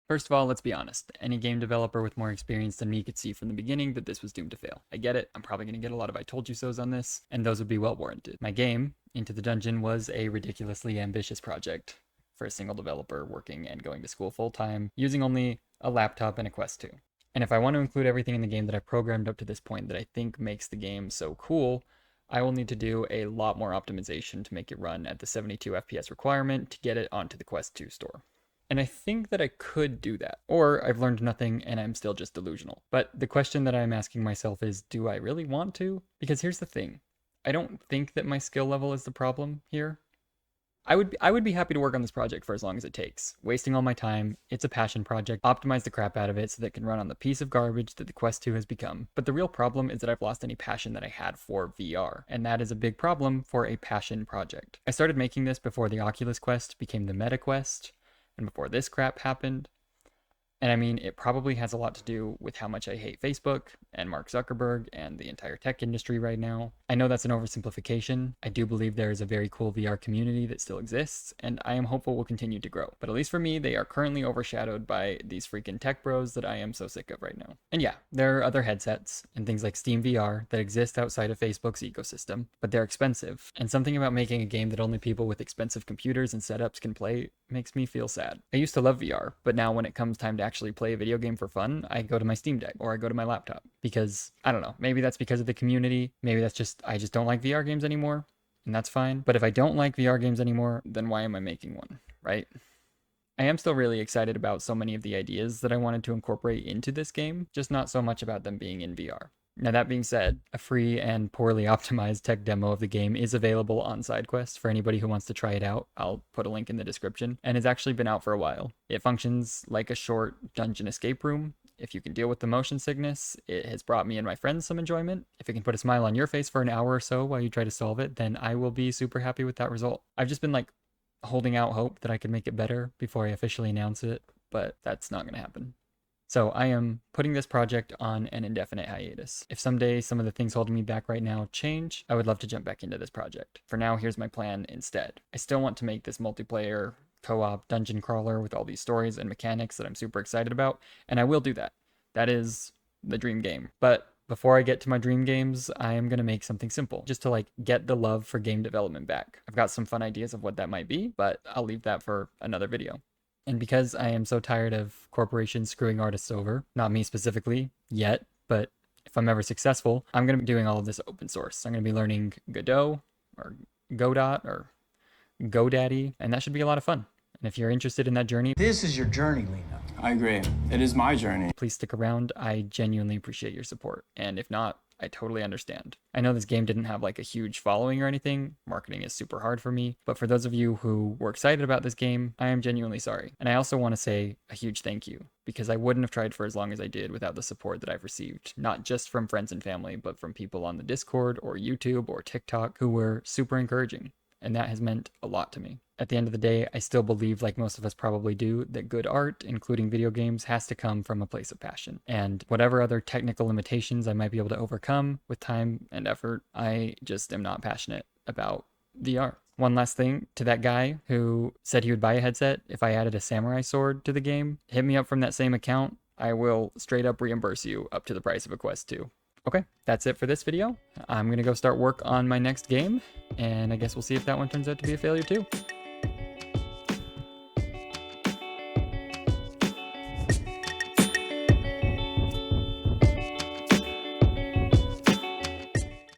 First of all, let's be honest. Any game developer with more experience than me could see from the beginning that this was doomed to fail. I get it. I'm probably going to get a lot of I told you so's on this, and those would be well warranted. My game, Into the Dungeon, was a ridiculously ambitious project for a single developer working and going to school full time, using only a laptop and a Quest 2. And if I want to include everything in the game that I programmed up to this point that I think makes the game so cool, I will need to do a lot more optimization to make it run at the 72 FPS requirement to get it onto the Quest 2 store. And I think that I could do that. Or I've learned nothing and I'm still just delusional. But the question that I'm asking myself is, do I really want to? Because here's the thing. I don't think that my skill level is the problem here. I would be happy to work on this project for as long as it takes. Wasting all my time, it's a passion project, optimize the crap out of it so that it can run on the piece of garbage that the Quest 2 has become. But the real problem is that I've lost any passion that I had for VR, and that is a big problem for a passion project. I started making this before the Oculus Quest became the Meta Quest, and before this crap happened. And I mean, it probably has a lot to do with how much I hate Facebook and Mark Zuckerberg and the entire tech industry right now. I know that's an oversimplification. I do believe there is a very cool VR community that still exists, and I am hopeful will continue to grow. But at least for me, they are currently overshadowed by these freaking tech bros that I am so sick of right now. And yeah, there are other headsets and things like Steam VR that exist outside of Facebook's ecosystem, but they're expensive. And something about making a game that only people with expensive computers and setups can play makes me feel sad. I used to love VR, but now when it comes time to actually play a video game for fun, I go to my Steam Deck or I go to my laptop because I don't know, maybe that's because of the community, maybe that's just I just don't like VR games anymore, and that's fine. But if I don't like VR games anymore, then why am I making one, right? I am still really excited about so many of the ideas that I wanted to incorporate into this game, just not so much about them being in VR. Now, that being said, a free and poorly optimized tech demo of the game is available on SideQuest for anybody who wants to try it out. I'll put a link in the description, and it's actually been out for a while. It functions like a short dungeon escape room. If you can deal with the motion sickness, it has brought me and my friends some enjoyment. If it can put a smile on your face for an hour or so while you try to solve it, then I will be super happy with that result. I've just been like holding out hope that I could make it better before I officially announce it, but that's not going to happen. So I am putting this project on an indefinite hiatus. If someday some of the things holding me back right now change, I would love to jump back into this project. For now, here's my plan instead. I still want to make this multiplayer co-op dungeon crawler with all these stories and mechanics that I'm super excited about, and I will do that. That is the dream game. But before I get to my dream games, I am going to make something simple, just to like get the love for game development back. I've got some fun ideas of what that might be, but I'll leave that for another video. And because I am so tired of corporations screwing artists over, not me specifically yet, but if I'm ever successful, I'm going to be doing all of this open source. I'm going to be learning Godot or Godot or GoDaddy, and that should be a lot of fun. And if you're interested in that journey, This is your journey, Lena. I agree. It is my journey. please stick around. I genuinely appreciate your support. And if not, I totally understand. I know this game didn't have like a huge following or anything. Marketing is super hard for me. But for those of you who were excited about this game, I am genuinely sorry. And I also want to say a huge thank you, because I wouldn't have tried for as long as I did without the support that I've received, not just from friends and family, but from people on the Discord or YouTube or TikTok who were super encouraging. And that has meant a lot to me. At the end of the day, I still believe, like most of us probably do, that good art, including video games, has to come from a place of passion. And whatever other technical limitations I might be able to overcome with time and effort, I just am not passionate about VR. One last thing to that guy who said he would buy a headset if I added a samurai sword to the game, hit me up from that same account. I will straight up reimburse you up to the price of a Quest 2. Okay, that's it for this video. I'm gonna go start work on my next game, and I guess we'll see if that one turns out to be a failure too.